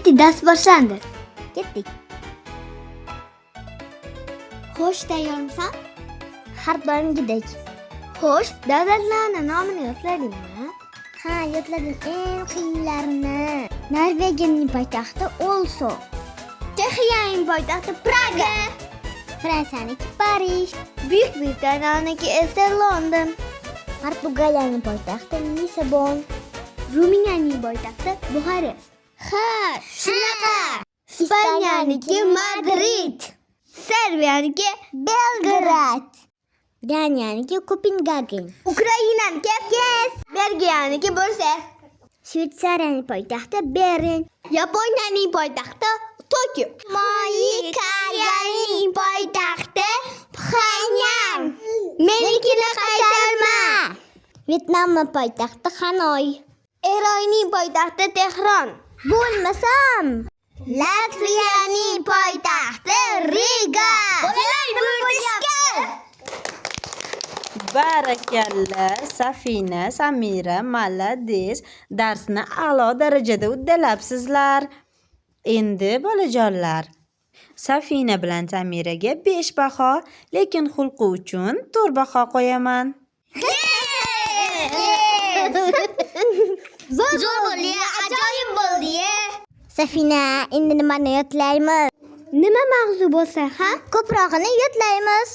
Ketdik, dars boshlandi. Ketdik. Xo'sh, tayyormisan? Har doimgidek. Xo'sh, davlatlarning nomini yodladingmi? Ha, yodladim eng qiyinlarini. Norvegiyaning poytaxti Oslo. Chexiyaning poytaxti Praga. Fransiyaniki Parij. Buyuk Britaniyaniki esa London. Portugaliyaning poytaxti Lisabon. Ruminiyaning poytaxti Buxarest. Ha, shunaqa. Ispaniyaniki Madrid. Serbiyaniki Belgrad. Daniyaniki Kopengagen. Ukrainaniki Kiev. Belgiyaniki Brussel. Shveysariyaning poytaxti Berlin. Yaponiyaning poytaxti Tokio. Shimoliy Koreyaning poytaxti Pxenyan. Menikini qaytarma. Vyetnamning poytaxti Xanoy. Eronning poytaxti Tehron. Bo'lmasam. Latviyaning poytaxti Riga. Bolalar buyurtishga. Barakalla, Safina, Samira, malades. Darsni a'lo darajada uddalabsizlar. Endi bolajonlar, Safina bilan Samiraga 5 baho, lekin xulqi uchun 4 baho qo'yaman. Zo'r bo'ldi, ajoyib bo'ldi. Safina, endi nimani yodlaymiz? Nima mavzu bo'lsa ham Ko'prog'ini yodlaymiz.